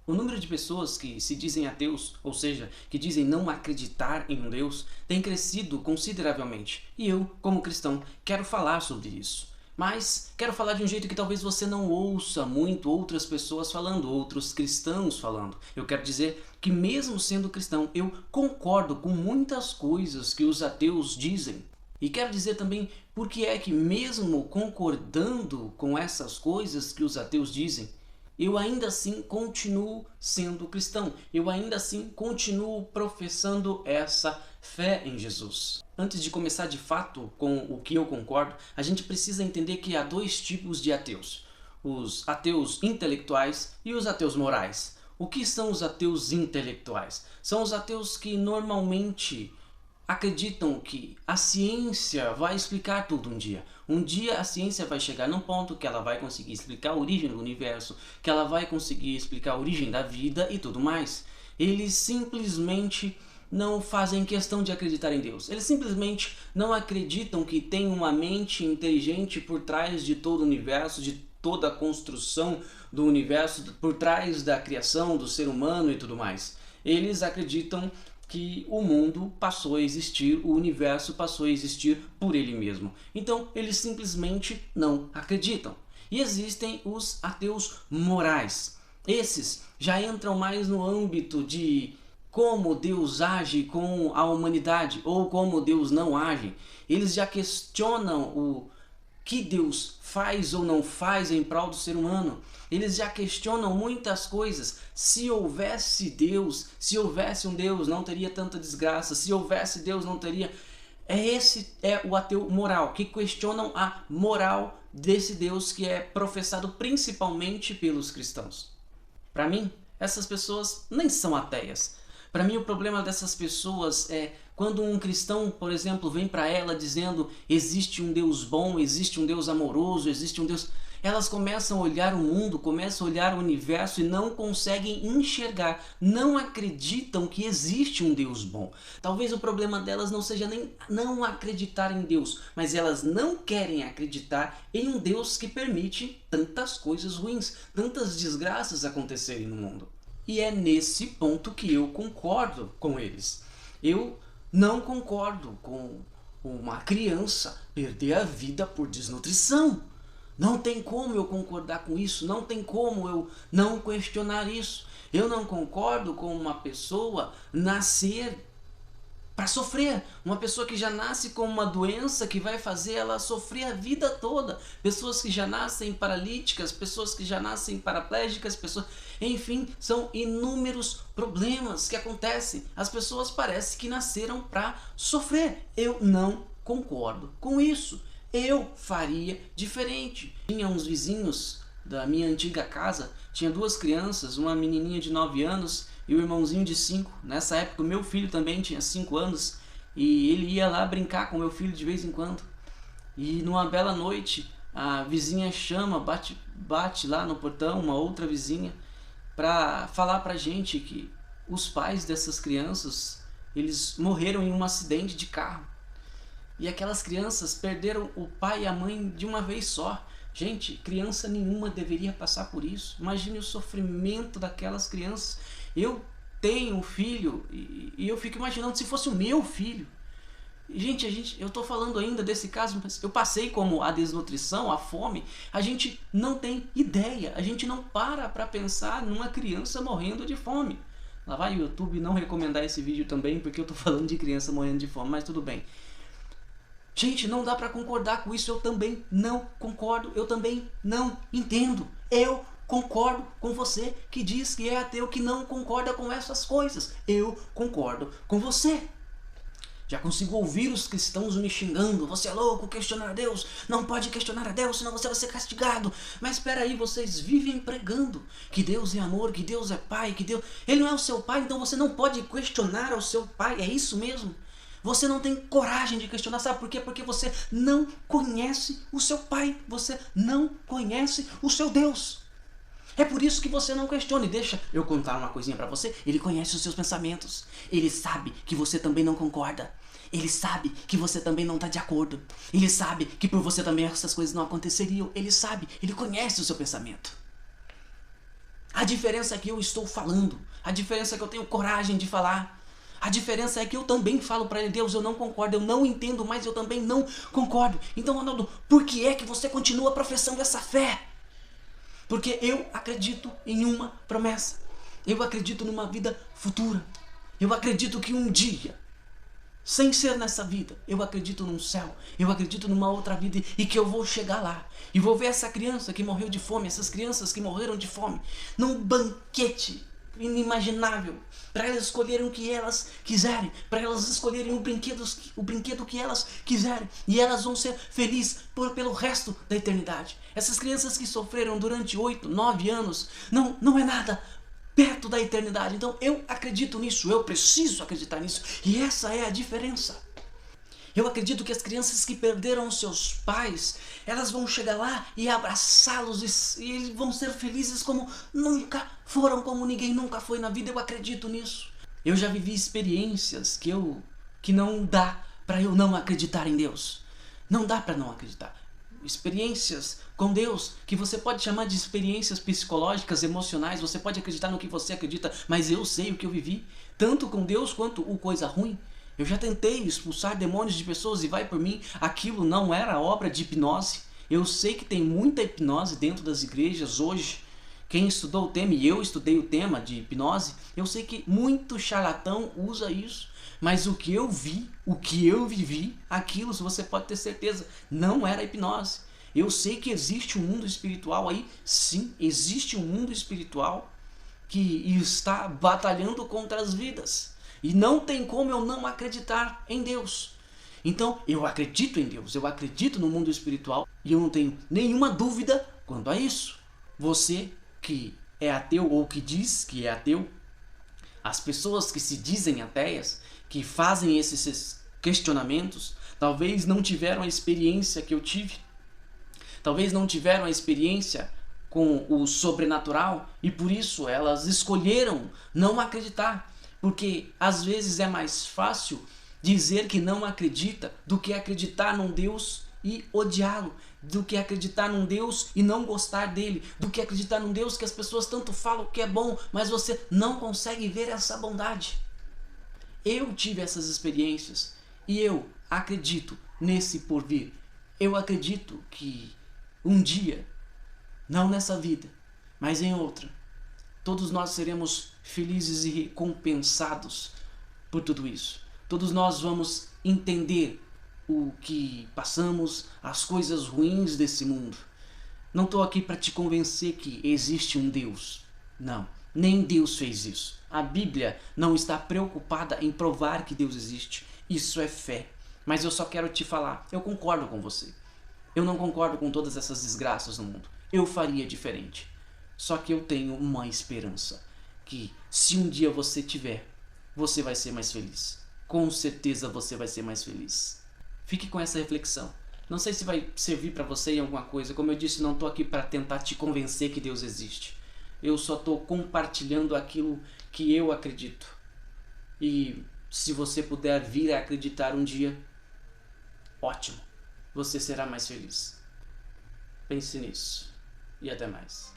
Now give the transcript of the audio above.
O número de pessoas que se dizem ateus, ou seja, que dizem não acreditar em um Deus, tem crescido consideravelmente. E eu, como cristão, quero falar sobre isso. Mas quero falar de um jeito que talvez você não ouça muito outras pessoas falando, outros cristãos falando. Eu quero dizer que mesmo sendo cristão, eu concordo com muitas coisas que os ateus dizem. E quero dizer também por que é que mesmo concordando com essas coisas que os ateus dizem, eu ainda assim continuo sendo cristão. Eu ainda assim continuo professando essa fé em Jesus. Antes de começar de fato com o que eu concordo, a gente precisa entender que há dois tipos de ateus. Os ateus intelectuais e os ateus morais. O que são os ateus intelectuais? São os ateus que normalmente acreditam que a ciência vai explicar tudo um dia. Um dia a ciência vai chegar num ponto que ela vai conseguir explicar a origem do universo, que ela vai conseguir explicar a origem da vida e tudo mais. Eles simplesmente não fazem questão de acreditar em Deus. Eles simplesmente não acreditam que tem uma mente inteligente por trás de todo o universo, de toda a construção do universo, por trás da criação do ser humano e tudo mais. Eles acreditam que o mundo passou a existir, o universo passou a existir por ele mesmo. Então eles simplesmente não acreditam. E existem os ateus morais. Esses já entram mais no âmbito de como Deus age com a humanidade ou como Deus não age. Eles já questionam o que Deus faz ou não faz em prol do ser humano. Eles já questionam muitas coisas. Se houvesse Deus, se houvesse um Deus, não teria tanta desgraça. Se houvesse Deus, não teria... Esse é o ateu moral, que questionam a moral desse Deus que é professado principalmente pelos cristãos. Para mim, essas pessoas nem são ateias. Para mim, o problema dessas pessoas é quando um cristão, por exemplo, vem para ela dizendo existe um Deus bom, existe um Deus amoroso, existe um Deus... Elas começam a olhar o mundo, começam a olhar o universo e não conseguem enxergar, não acreditam que existe um Deus bom. Talvez o problema delas não seja nem não acreditar em Deus, mas elas não querem acreditar em um Deus que permite tantas coisas ruins, tantas desgraças acontecerem no mundo. E é nesse ponto que eu concordo com eles. Eu não concordo com uma criança perder a vida por desnutrição. Não tem como eu concordar com isso, não tem como eu não questionar isso. Eu não concordo com uma pessoa nascer para sofrer. Uma pessoa que já nasce com uma doença que vai fazer ela sofrer a vida toda. Pessoas que já nascem paralíticas, pessoas que já nascem paraplégicas, pessoas... Enfim, são inúmeros problemas que acontecem. As pessoas parecem que nasceram para sofrer. Eu não concordo com isso. Eu faria diferente. Tinha uns vizinhos da minha antiga casa, tinha duas crianças, uma menininha de 9 anos e o irmãozinho de 5. Nessa época o meu filho também tinha 5 anos e ele ia lá brincar com meu filho de vez em quando. E numa bela noite a vizinha chama, bate lá no portão, uma outra vizinha, para falar pra gente que os pais dessas crianças, eles morreram em um acidente de carro. E aquelas crianças perderam o pai e a mãe de uma vez só. Gente, criança nenhuma deveria passar por isso. Imagine o sofrimento daquelas crianças. Eu tenho um filho e eu fico imaginando se fosse o meu filho. Gente, eu tô falando ainda desse caso, mas eu passei como a desnutrição, a fome. A gente não tem ideia, a gente não para pensar numa criança morrendo de fome. Lá vai o YouTube não recomendar esse vídeo também, porque eu tô falando de criança morrendo de fome, mas tudo bem. Gente, não dá para concordar com isso, eu também não concordo, eu também não entendo. Eu concordo com você que diz que é ateu, que não concorda com essas coisas. Eu concordo com você. Já consigo ouvir os cristãos me xingando. Você é louco, questionar Deus. Não pode questionar a Deus, senão você vai ser castigado. Mas espera aí, vocês vivem pregando que Deus é amor, que Deus é pai, que Deus... Ele não é o seu pai, então você não pode questionar o seu pai. É isso mesmo? Você não tem coragem de questionar, sabe por quê? Porque você não conhece o seu pai, você não conhece o seu Deus. É por isso que você não questiona. E deixa eu contar uma coisinha pra você. Ele conhece os seus pensamentos. Ele sabe que você também não concorda. Ele sabe que você também não está de acordo. Ele sabe que por você também essas coisas não aconteceriam. Ele sabe, ele conhece o seu pensamento. A diferença é que eu estou falando. A diferença é que eu tenho coragem de falar. A diferença é que eu também falo para ele: Deus, eu não concordo, eu não entendo, mas eu também não concordo. Então, Ronaldo, por que é que você continua professando essa fé? Porque eu acredito em uma promessa. Eu acredito numa vida futura. Eu acredito que um dia, sem ser nessa vida, eu acredito num céu, eu acredito numa outra vida e que eu vou chegar lá. E vou ver essa criança que morreu de fome, essas crianças que morreram de fome, num banquete inimaginável, para elas escolherem o que elas quiserem, para elas escolherem o brinquedo que elas quiserem, e elas vão ser felizes pelo resto da eternidade. Essas crianças que sofreram durante 8, 9 anos, não é nada perto da eternidade. Então eu acredito nisso, eu preciso acreditar nisso, e essa é a diferença. Eu acredito que as crianças que perderam seus pais, elas vão chegar lá e abraçá-los e vão ser felizes como nunca foram, como ninguém nunca foi na vida. Eu acredito nisso. Eu já vivi experiências que não dá para eu não acreditar em Deus. Não dá para não acreditar. Experiências com Deus que você pode chamar de experiências psicológicas, emocionais. Você pode acreditar no que você acredita, mas eu sei o que eu vivi, tanto com Deus quanto o coisa ruim. Eu já tentei expulsar demônios de pessoas e vai por mim, aquilo não era obra de hipnose. Eu sei que tem muita hipnose dentro das igrejas hoje. Quem estudou o tema, e eu estudei o tema de hipnose, eu sei que muito charlatão usa isso. Mas o que eu vi, o que eu vivi, aquilo, você pode ter certeza, não era hipnose. Eu sei que existe um mundo espiritual aí, sim, existe um mundo espiritual que está batalhando contra as vidas. E não tem como eu não acreditar em Deus. Então, eu acredito em Deus, eu acredito no mundo espiritual e eu não tenho nenhuma dúvida quanto a isso. Você que é ateu ou que diz que é ateu, as pessoas que se dizem ateias, que fazem esses questionamentos, talvez não tiveram a experiência que eu tive. Talvez não tiveram a experiência com o sobrenatural e por isso elas escolheram não acreditar. Porque às vezes é mais fácil dizer que não acredita do que acreditar num Deus e odiá-lo, do que acreditar num Deus e não gostar dele, do que acreditar num Deus que as pessoas tanto falam que é bom, mas você não consegue ver essa bondade. Eu tive essas experiências e eu acredito nesse porvir. Eu acredito que um dia, não nessa vida, mas em outra, todos nós seremos felizes e recompensados por tudo isso. Todos nós vamos entender o que passamos, as coisas ruins desse mundo. Não estou aqui para te convencer que existe um Deus. Não, nem Deus fez isso. A Bíblia não está preocupada em provar que Deus existe. Isso é fé. Mas eu só quero te falar, eu concordo com você. Eu não concordo com todas essas desgraças no mundo. Eu faria diferente. Só que eu tenho uma esperança, que se um dia você tiver, você vai ser mais feliz. Com certeza você vai ser mais feliz. Fique com essa reflexão. Não sei se vai servir para você em alguma coisa. Como eu disse, não estou aqui para tentar te convencer que Deus existe. Eu só estou compartilhando aquilo que eu acredito. E se você puder vir a acreditar um dia, ótimo. Você será mais feliz. Pense nisso. E até mais.